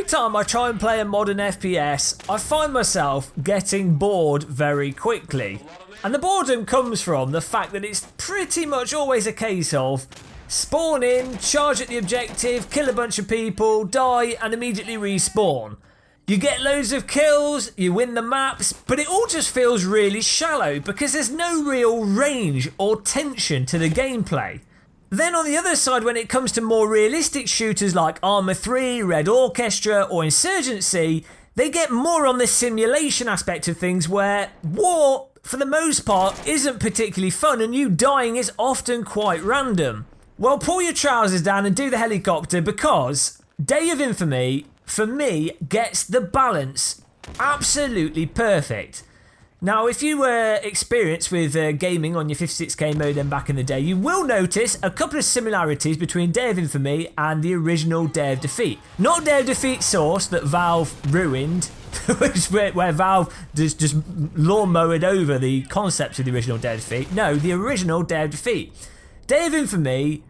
every time I try and play a modern FPS, I find myself getting bored very quickly. And the boredom comes from the fact that it's pretty much always a case of spawn in, charge at the objective, kill a bunch of people, die and immediately respawn. You get loads of kills, you win the maps, but it all just feels really shallow because there's no real range or tension to the gameplay. Then on the other side, when it comes to more realistic shooters like Arma 3, Red Orchestra or Insurgency, they get more on the simulation aspect of things where war, for the most part, isn't particularly fun and you dying is often quite random. Well, pull your trousers down and do the helicopter because Day of Infamy, for me, gets the balance absolutely perfect. Now, if you were experienced with gaming on your 56k modem back in the day, you will notice a couple of similarities between Day of Infamy and the original Day of Defeat. Not Day of Defeat Source that Valve ruined, where Valve just lawnmowed over the concepts of the original Day of Defeat. No, the original Day of Defeat. Day of Infamy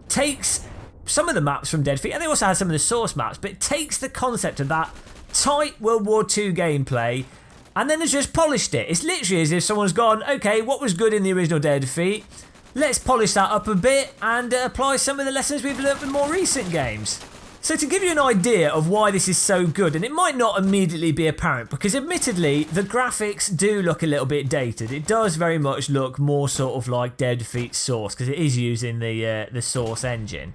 takes some of the maps from Day of Defeat, and they also had some of the source maps, but it takes the concept of that tight World War II gameplay and then it's just polished it. It's literally as if someone's gone, okay, what was good in the original Day of Defeat? Let's polish that up a bit and apply some of the lessons we've learned in more recent games. So to give you an idea of why this is so good, and it might not immediately be apparent because admittedly the graphics do look a little bit dated. It does very much look more sort of like Day of Defeat Source because it is using the Source engine.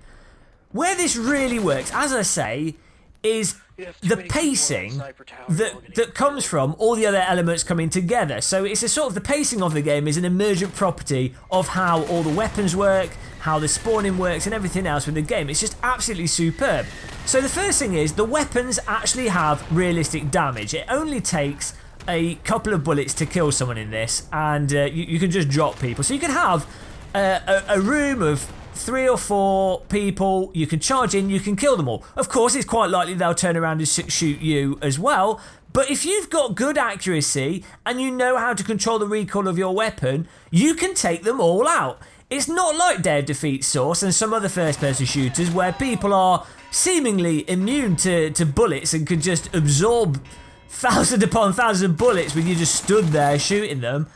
Where this really works, as I say, is the pacing that comes from all the other elements coming together. So it's a sort of the pacing of the game is an emergent property of how all the weapons work, how the spawning works and everything else with the game. It's just absolutely superb. So the first thing is the weapons actually have realistic damage. It only takes a couple of bullets to kill someone in this and you can just drop people. So you can have a room of 3 or 4 people, you can charge in, you can kill them all. Of course, it's quite likely they'll turn around and shoot you as well, but if you've got good accuracy and you know how to control the recoil of your weapon, you can take them all out. It's not like Day of Defeat Source and some other first-person shooters where people are seemingly immune to bullets and can just absorb thousands upon thousands of bullets with you just stood there shooting them.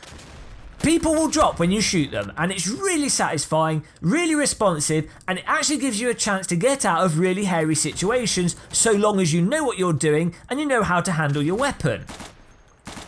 People will drop when you shoot them and it's really satisfying, really responsive, and it actually gives you a chance to get out of really hairy situations so long as you know what you're doing and you know how to handle your weapon.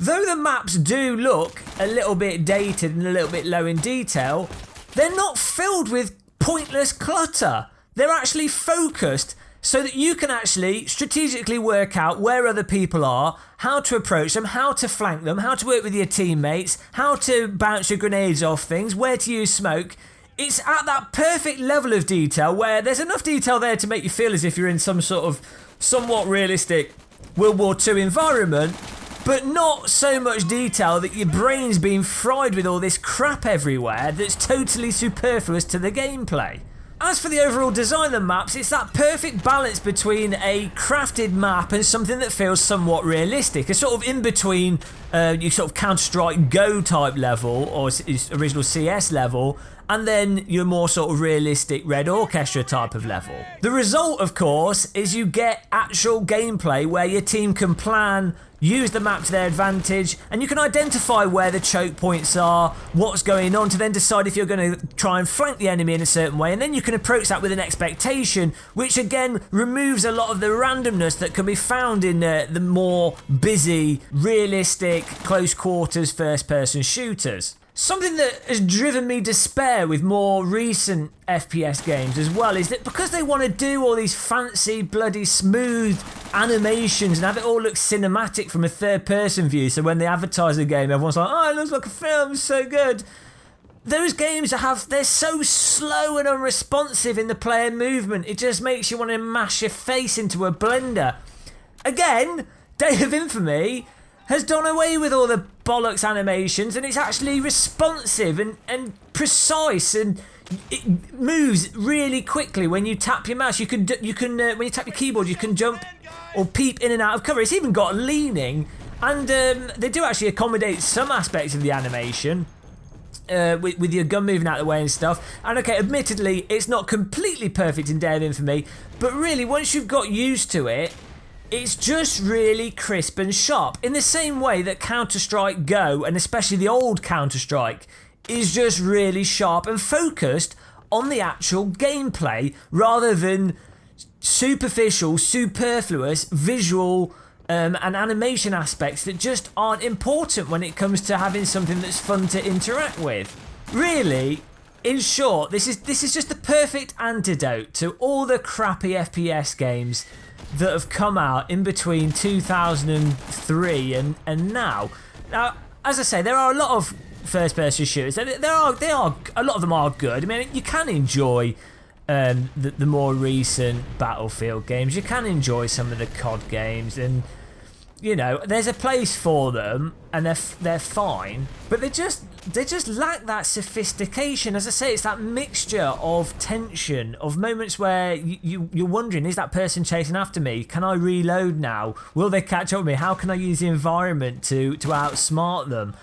Though the maps do look a little bit dated and a little bit low in detail, they're not filled with pointless clutter. They're actually focused so that you can actually strategically work out where other people are, how to approach them, how to flank them, how to work with your teammates, how to bounce your grenades off things, where to use smoke. It's at that perfect level of detail where there's enough detail there to make you feel as if you're in some sort of somewhat realistic World War II environment, but not so much detail that your brain's being fried with all this crap everywhere that's totally superfluous to the gameplay. As for the overall design of the maps, it's that perfect balance between a crafted map and something that feels somewhat realistic. A sort of in between your sort of Counter-Strike Go type level or original CS level and then your more sort of realistic Red Orchestra type of level. The result, of course, is you get actual gameplay where your team can plan, use the map to their advantage, and you can identify where the choke points are, what's going on, to then decide if you're going to try and flank the enemy in a certain way, and then you can approach that with an expectation, which again removes a lot of the randomness that can be found in the more busy, realistic, close quarters first-person shooters. Something that has driven me despair with more recent FPS games as well is that because they want to do all these fancy, bloody smooth animations and have it all look cinematic from a third-person view, so when they advertise the game, everyone's like, oh, it looks like a film, it's so good. Those games they're so slow and unresponsive in the player movement, it just makes you want to mash your face into a blender. Again, Day of Infamy has done away with all the bollocks animations and it's actually responsive and precise and it moves really quickly when you tap your mouse. You can when you tap your keyboard you can jump or peep in and out of cover. It's even got leaning and they do actually accommodate some aspects of the animation with your gun moving out of the way and stuff. And okay, admittedly it's not completely perfect in Day of Infamy, but really once you've got used to it, It's just really crisp and sharp, in the same way that Counter-Strike Go, and especially the old Counter-Strike, is just really sharp and focused on the actual gameplay rather than superficial, superfluous visual and animation aspects that just aren't important when it comes to having something that's fun to interact with. Really, in short, this is just the perfect antidote to all the crappy FPS games that have come out in between 2003 and now. Now, as I say, there are a lot of first-person shooters. They are a lot of them are good. I mean, you can enjoy the more recent Battlefield games. You can enjoy some of the COD games, and you know, there's a place for them, and they're fine. But they just lack that sophistication. As I say, it's that mixture of tension, of moments where you're wondering, is that person chasing after me? Can I reload now? Will they catch up with me? How can I use the environment to outsmart them?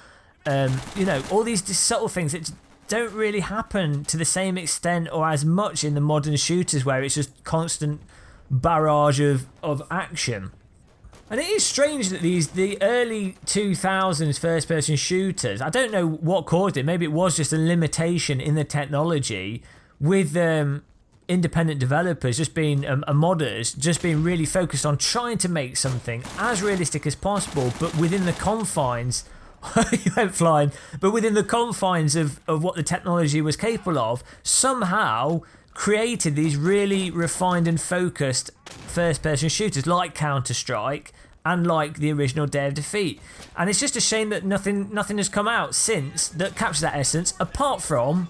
You know, all these subtle things that don't really happen to the same extent or as much in the modern shooters, where it's just constant barrage of action. And it is strange that the early 2000s first-person shooters, I don't know what caused it. Maybe it was just a limitation in the technology with independent developers just being modders, just being really focused on trying to make something as realistic as possible, but within the confines. You went flying, but within the confines of what the technology was capable of, somehow created these really refined and focused first-person shooters like Counter-Strike and like the original Day of Defeat. And it's just a shame that nothing has come out since that captures that essence, apart from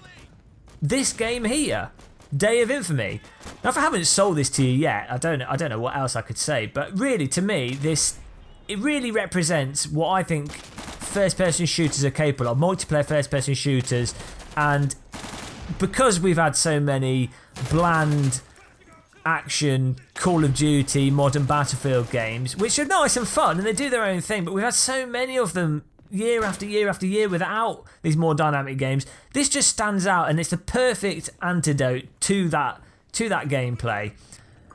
this game here, Day of Infamy. Now, if I haven't sold this to you yet, I don't know what else I could say, but really, to me, it really represents what I think first-person shooters are capable of, multiplayer first-person shooters. And because we've had so many bland action Call of Duty, modern Battlefield games, which are nice and fun and they do their own thing, but we've had so many of them year after year after year without these more dynamic games, this just stands out, and it's the perfect antidote to that gameplay.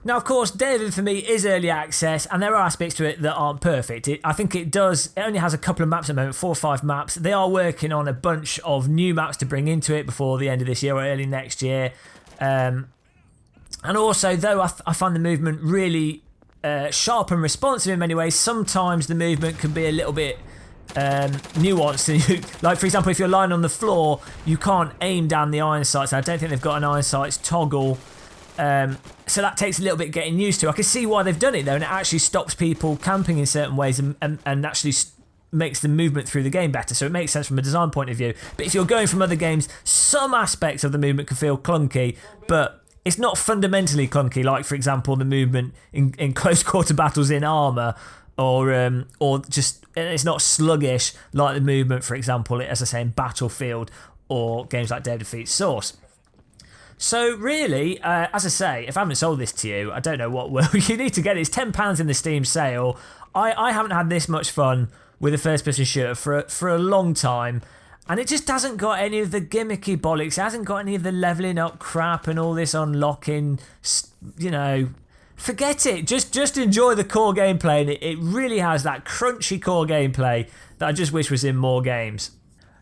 Now, of course, Day of Infamy is early access, and there are aspects to it that aren't perfect. I think it only has a couple of maps at the moment, 4 or 5 maps. They are working on a bunch of new maps to bring into it before the end of this year or early next year. And also, though I find the movement really sharp and responsive in many ways, sometimes the movement can be a little bit nuanced. Like, for example, if you're lying on the floor, you can't aim down the iron sights. I don't think they've got an iron sights toggle. So that takes a little bit getting used to. I can see why they've done it though, and it actually stops people camping in certain ways and actually makes the movement through the game better. So it makes sense from a design point of view. But if you're going from other games, some aspects of the movement can feel clunky, but it's not fundamentally clunky, like, for example, the movement in close quarter battles in armour, or just it's not sluggish like the movement, for example, as I say, in Battlefield or games like Day of Defeat Source. So really, as I say, if I haven't sold this to you, I don't know what will. You need to get it. It's £10 in the Steam sale. I haven't had this much fun with a first-person shooter for a long time, and it just hasn't got any of the gimmicky bollocks. It hasn't got any of the levelling up crap and all this unlocking. You know, forget it. Just enjoy the core gameplay, and it really has that crunchy core gameplay that I just wish was in more games.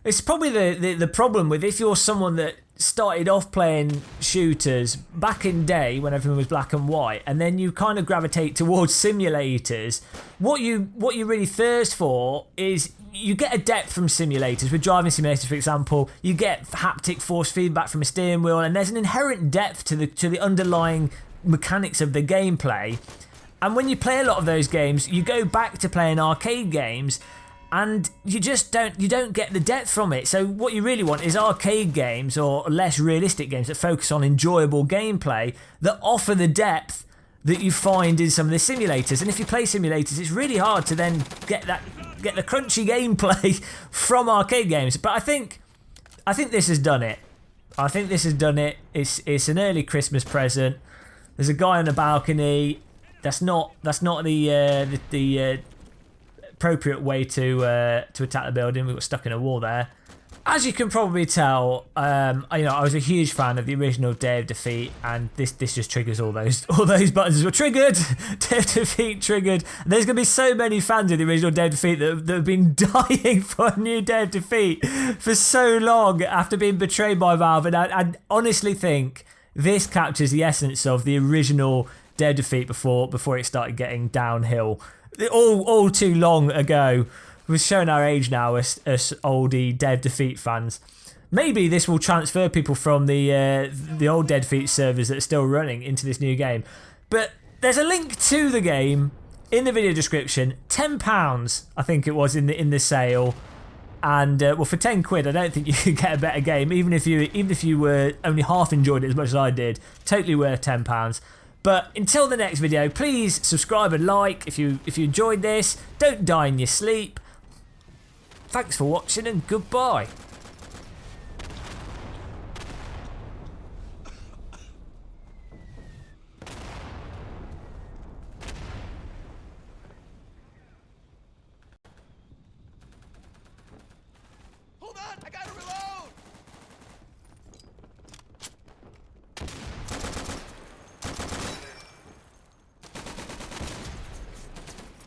It's probably the problem with, if you're someone that started off playing shooters back in day when everything was black and white, and then you kind of gravitate towards simulators, what you really thirst for is, you get a depth from simulators. With driving simulators, for example, you get haptic force feedback from a steering wheel, and there's an inherent depth to the underlying mechanics of the gameplay. And when you play a lot of those games, you go back to playing arcade games, and you don't get the depth from it. So what you really want is arcade games, or less realistic games that focus on enjoyable gameplay, that offer the depth that you find in some of the simulators. And if you play simulators, it's really hard to then get the crunchy gameplay from arcade games. But I think this has done it. I think this has done it. It's an early Christmas present. There's a guy on a balcony. That's not the appropriate way to attack the building. We got stuck in a wall there. As you can probably tell, I was a huge fan of the original Day of Defeat, and this just triggers all those buttons were triggered. Day of Defeat triggered. And there's gonna be so many fans of the original Day of Defeat that have been dying for a new Day of Defeat for so long after being betrayed by Valve, and I honestly think this captures the essence of the original Day of Defeat before it started getting downhill. All too long ago. We're showing our age now as oldie Day of Defeat fans. Maybe this will transfer people from the old Dead Defeat servers that are still running into this new game. But there's a link to the game in the video description. £10, I think it was in the sale, and well, for 10 quid, I don't think you could get a better game. Even if you were only half enjoyed it as much as I did, totally worth £10. But until the next video, please subscribe and like if you enjoyed this. Don't die in your sleep. Thanks for watching and goodbye.